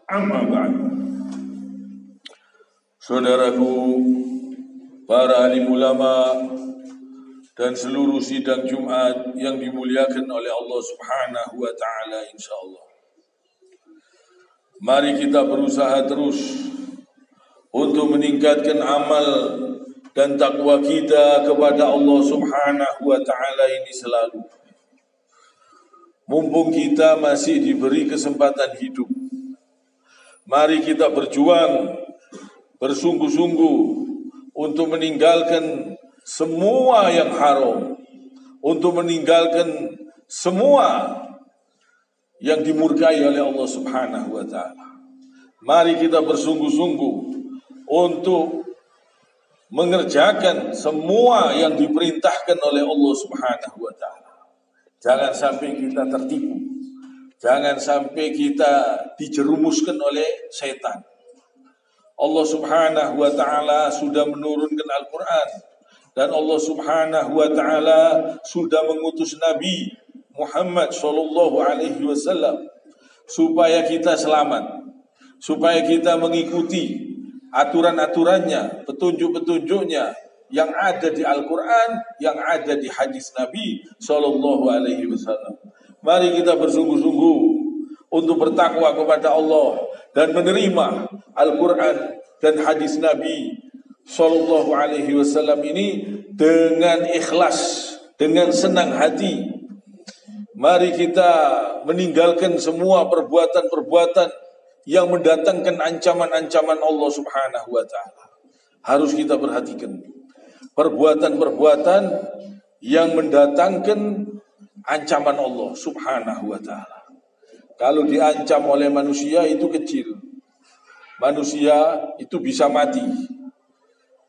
Amma ba'd. Saudaraku, para alim ulama dan seluruh sidang Jumat yang dimuliakan oleh Allah Subhanahu wa taala, insyaallah. Mari kita berusaha terus untuk meningkatkan amal dan takwa kita kepada Allah Subhanahu wa taala ini selalu. Mumpung kita masih diberi kesempatan hidup, mari kita berjuang bersungguh-sungguh untuk meninggalkan semua yang haram, untuk meninggalkan semua yang dimurkai oleh Allah Subhanahu wa taala. Mari kita bersungguh-sungguh untuk mengerjakan semua yang diperintahkan oleh Allah Subhanahu wa taala. Jangan sampai kita tertipu. Jangan sampai kita dijerumuskan oleh setan. Allah Subhanahu wa taala sudah menurunkan Al-Qur'an dan Allah Subhanahu wa taala sudah mengutus Nabi Muhammad sallallahu alaihi wasallam supaya kita selamat, supaya kita mengikuti aturan-aturannya, petunjuk-petunjuknya yang ada di Al-Qur'an, yang ada di hadis Nabi sallallahu alaihi wasallam. Mari kita bersungguh-sungguh untuk bertakwa kepada Allah dan menerima Al-Quran dan hadis Nabi sallallahu alaihi wasallam ini dengan ikhlas, dengan senang hati. Mari kita meninggalkan semua perbuatan-perbuatan yang mendatangkan ancaman-ancaman Allah Subhanahu wa taala. Harus kita perhatikan perbuatan-perbuatan yang mendatangkan ancaman Allah Subhanahu wa taala. Kalau diancam oleh manusia itu kecil. Manusia itu bisa mati.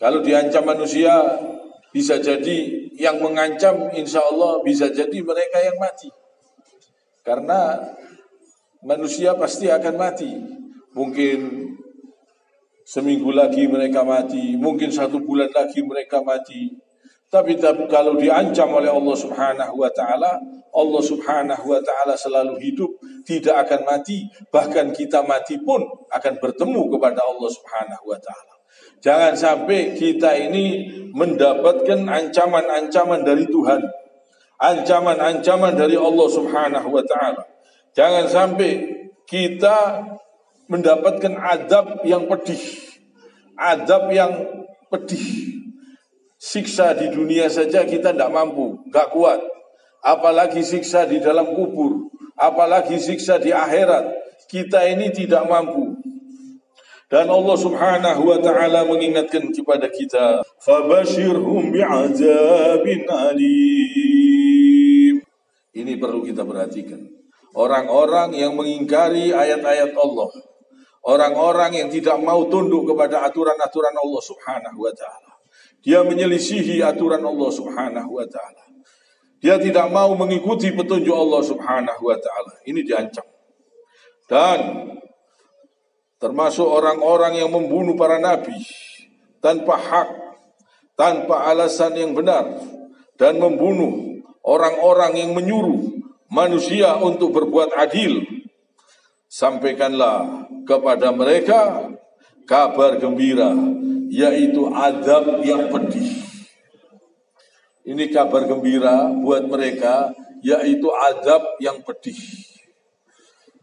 Kalau diancam manusia, bisa jadi yang mengancam insya Allah bisa jadi mereka yang mati. Karena manusia pasti akan mati. Mungkin seminggu lagi mereka mati, mungkin 1 bulan lagi mereka mati. Tapi kalau diancam oleh Allah Subhanahu wa taala, Allah Subhanahu wa taala selalu hidup, tidak akan mati, bahkan kita mati pun akan bertemu kepada Allah Subhanahu wa taala. Jangan sampai kita ini mendapatkan ancaman-ancaman dari Tuhan, ancaman-ancaman dari Allah Subhanahu wa taala. Jangan sampai kita mendapatkan azab yang pedih, azab yang pedih. Siksa di dunia saja kita tidak mampu, tidak kuat. Apalagi siksa di dalam kubur, apalagi siksa di akhirat. Kita ini tidak mampu. Dan Allah Subhanahu wa taala mengingatkan kepada kita, "Fabashirhum bi'adzabin alim." Ini perlu kita perhatikan. Orang-orang yang mengingkari ayat-ayat Allah, orang-orang yang tidak mau tunduk kepada aturan-aturan Allah Subhanahu wa taala. Dia menyelisihi aturan Allah Subhanahu wa taala. Dia tidak mau mengikuti petunjuk Allah Subhanahu wa taala. Ini diancam. Dan termasuk orang-orang yang membunuh para nabi tanpa hak, tanpa alasan yang benar, dan membunuh orang-orang yang menyuruh manusia untuk berbuat adil. Sampaikanlah kepada mereka kabar gembira, yaitu azab yang pedih. Ini kabar gembira buat mereka, yaitu azab yang pedih.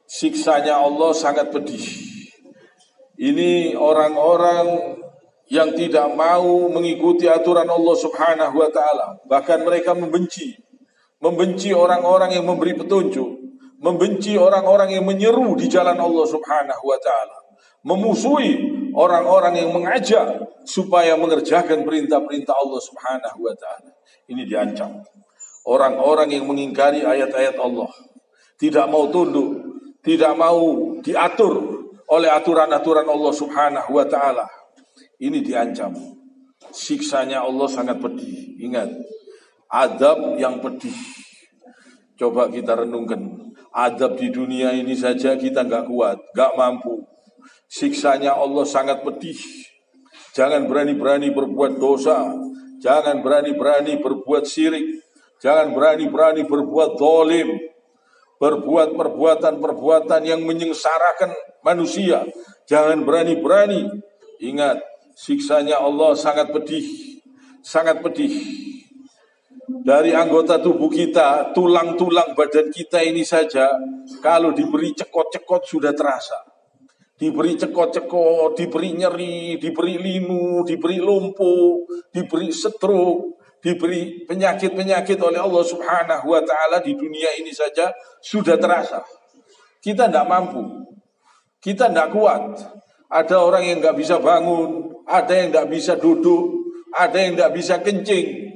Siksanya Allah sangat pedih. Ini orang-orang yang tidak mau mengikuti aturan Allah Subhanahu wa taala. Bahkan mereka membenci orang-orang yang memberi petunjuk, membenci orang-orang yang menyeru di jalan Allah Subhanahu wa taala, memusuhi orang-orang yang mengajak supaya mengerjakan perintah-perintah Allah Subhanahu wa taala. Ini diancam. Orang-orang yang mengingkari ayat-ayat Allah, tidak mau tunduk, tidak mau diatur oleh aturan-aturan Allah Subhanahu wa taala. Ini diancam. Siksanya Allah sangat pedih. Ingat, azab yang pedih. Coba kita renungkan. Azab di dunia ini saja kita nggak kuat, nggak mampu. Siksanya Allah sangat pedih. Jangan berani-berani berbuat dosa. Jangan berani-berani berbuat syirik. Jangan berani-berani berbuat zalim. berbuat perbuatan-perbuatan yang menyengsarakan manusia. Jangan berani-berani. Ingat, siksanya Allah sangat pedih. Sangat pedih. Dari anggota tubuh kita, tulang-tulang badan kita ini saja, kalau diberi cekot-cekot sudah terasa. Diberi cekot-cekot, diberi nyeri, diberi linu, diberi lumpuh, diberi stroke, diberi penyakit-penyakit oleh Allah Subhanahu wa ta'ala di dunia ini saja sudah terasa. Kita tidak mampu, kita tidak kuat. Ada orang yang nggak bisa bangun, ada yang nggak bisa duduk, ada yang nggak bisa kencing.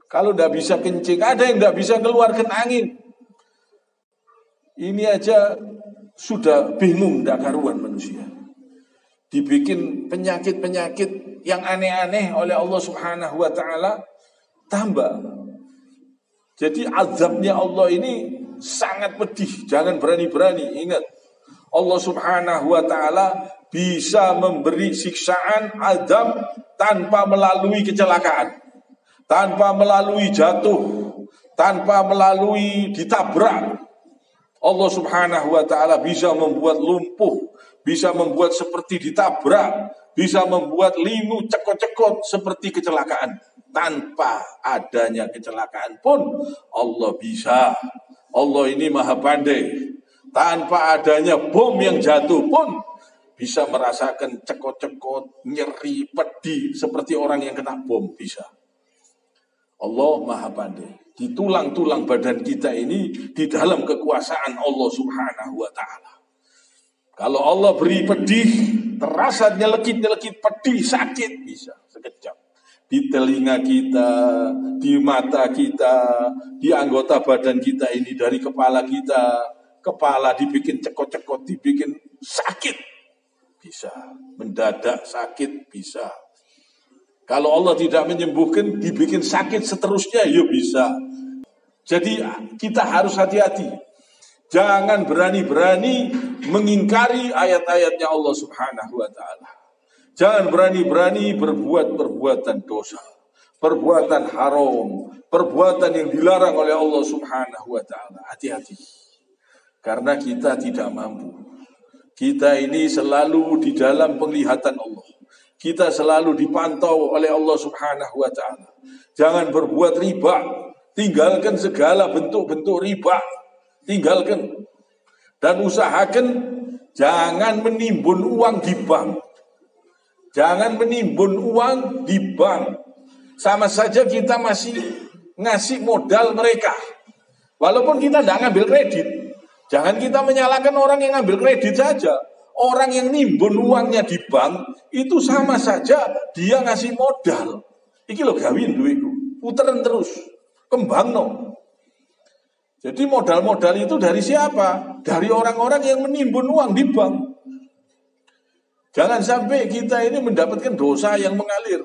Kalau tidak bisa kencing, ada yang tidak bisa keluarkan angin. Ini aja sudah bingung, tidak karuan manusia. Dibikin penyakit-penyakit yang aneh-aneh oleh Allah Subhanahu wa ta'ala tambah. Jadi azabnya Allah ini sangat pedih. Jangan berani-berani. Ingat, Allah Subhanahu wa ta'ala bisa memberi siksaan azab tanpa melalui kecelakaan, tanpa melalui jatuh, tanpa melalui ditabrak. Allah Subhanahu wa ta'ala bisa membuat lumpuh, bisa membuat seperti ditabrak, bisa membuat linu cekot-cekot seperti kecelakaan. Tanpa adanya kecelakaan pun Allah bisa. Allah ini maha pandai. Tanpa adanya bom yang jatuh pun bisa merasakan cekot-cekot, nyeri, pedih seperti orang yang kena bom, bisa. Allah maha pandai. Di tulang-tulang badan kita ini di dalam kekuasaan Allah Subhanahu wa ta'ala. Kalau Allah beri pedih, terasa nyelekit-nyelekit pedih, sakit, bisa sekejap. Di telinga kita, di mata kita, di anggota badan kita ini, dari kepala kita, kepala dibikin cekot-cekot, dibikin sakit, bisa. Mendadak sakit, bisa. Kalau Allah tidak menyembuhkan, dibikin sakit seterusnya, ya bisa. Jadi kita harus hati-hati. Jangan berani-berani mengingkari ayat-ayatnya Allah Subhanahu wa ta'ala. Jangan berani-berani berbuat perbuatan dosa, perbuatan haram, perbuatan yang dilarang oleh Allah Subhanahu wa ta'ala. Hati-hati. Karena kita tidak mampu. Kita ini selalu di dalam penglihatan Allah. Kita selalu dipantau oleh Allah Subhanahu wa ta'ala. Jangan berbuat riba. Tinggalkan segala bentuk-bentuk riba. Tinggalkan. Dan usahakan jangan menimbun uang di bank. Jangan menimbun uang di bank. Sama saja kita masih ngasih modal mereka. Walaupun kita tidak ngambil kredit. Jangan kita menyalahkan orang yang ngambil kredit saja. Orang yang nimbun uangnya di bank, itu sama saja dia ngasih modal. Iki lo gawin duitku, puteran terus, kembang no. Jadi modal-modal itu dari siapa? Dari orang-orang yang menimbun uang di bank. Jangan sampai kita ini mendapatkan dosa yang mengalir.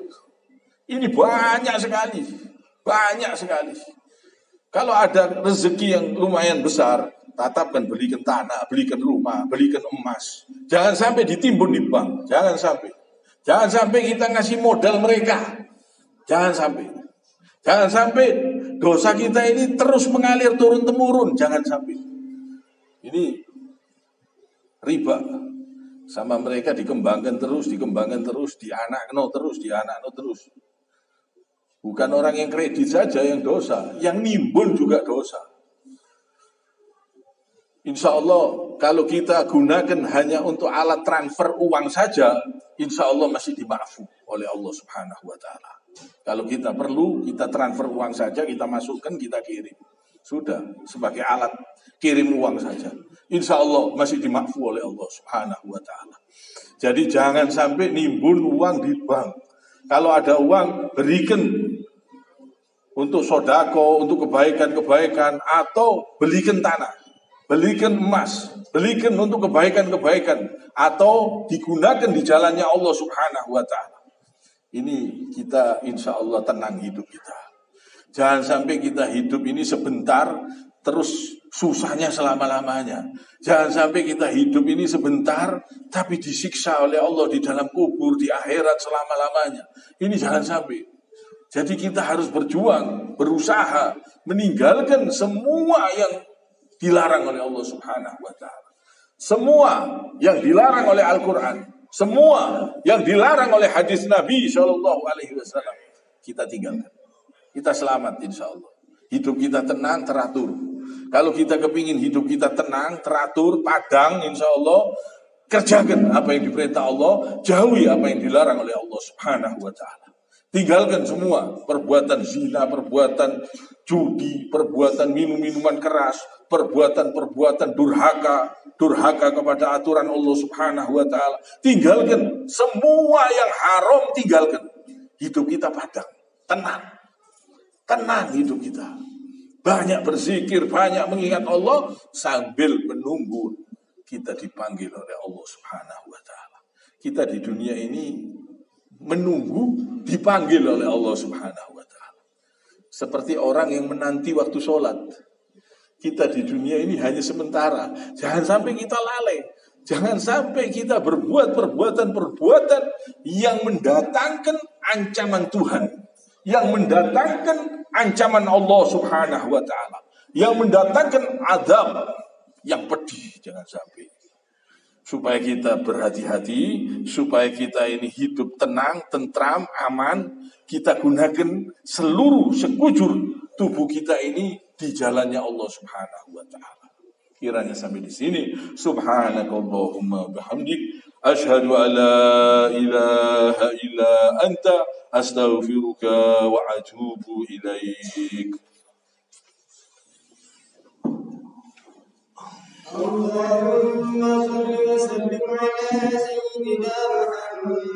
Ini banyak sekali, banyak sekali. Kalau ada rezeki yang lumayan besar, tatapkan, belikan tanah, belikan rumah, belikan emas. Jangan sampai ditimbun di bank. Jangan sampai. Jangan sampai kita ngasih modal mereka. Jangan sampai. Jangan sampai dosa kita ini terus mengalir turun-temurun. Jangan sampai. Ini riba. Sama mereka dikembangkan terus, dianakno terus. Bukan orang yang kredit saja yang dosa, yang nimbun juga dosa. Insya Allah kalau kita gunakan hanya untuk alat transfer uang saja, insya Allah masih dimaafkan oleh Allah Subhanahu wa ta'ala. Kalau kita perlu, kita transfer uang saja, kita masukkan, kita kirim. Sudah, sebagai alat kirim uang saja. Insya Allah masih dimaafkan oleh Allah Subhanahu wa ta'ala. Jadi jangan sampai nimbun uang di bank. Kalau ada uang, berikan untuk sodako, untuk kebaikan-kebaikan, atau belikan tanah. Belikan emas, belikan untuk kebaikan-kebaikan, atau digunakan di jalannya Allah Subhanahu wa ta'ala. Ini kita insya Allah tenang hidup kita. Jangan sampai kita hidup ini sebentar, terus susahnya selama-lamanya. Jangan sampai kita hidup ini sebentar, tapi disiksa oleh Allah di dalam kubur, di akhirat selama-lamanya. Ini jangan sampai. Jadi kita harus berjuang, berusaha, meninggalkan semua yang dilarang oleh Allah Subhanahu wa Ta'ala. Semua yang dilarang oleh Al-Quran, semua yang dilarang oleh hadis Nabi Shallallahu Alaihi Wasallam, kita tinggalkan. Kita selamat insya Allah. Hidup kita tenang, teratur. Kalau kita kepingin hidup kita tenang, teratur, padang, insya Allah, kerjakan apa yang diperintah Allah, jauhi apa yang dilarang oleh Allah Subhanahu wa Ta'ala. Tinggalkan semua perbuatan zina, perbuatan judi, perbuatan minum-minuman keras, perbuatan-perbuatan durhaka kepada aturan Allah Subhanahu wa Ta'ala. Tinggalkan semua yang haram, tinggalkan. Hidup kita padang, tenang hidup kita. Banyak berzikir, banyak mengingat Allah sambil menunggu kita dipanggil oleh Allah Subhanahu wa Ta'ala. Kita di dunia ini menunggu dipanggil oleh Allah Subhanahu wa Ta'ala. Seperti orang yang menanti waktu sholat. Kita di dunia ini hanya sementara. Jangan sampai kita lalai. Jangan sampai kita berbuat perbuatan-perbuatan yang mendatangkan ancaman Tuhan, yang mendatangkan ancaman Allah Subhanahu wa Ta'ala, yang mendatangkan azab yang pedih. Jangan sampai. Supaya kita berhati-hati, supaya kita ini hidup tenang, tentram, aman, kita gunakan seluruh sekujur tubuh kita ini di jalannya Allah Subhanahu wa Ta'ala. Kiranya sampai di sini. Subhanakallahumma bihamdik, asyhadu an la ilaha illa anta, astaghfiruka wa atubu ilaik. اللهم صل وسلم على سيدنا محمد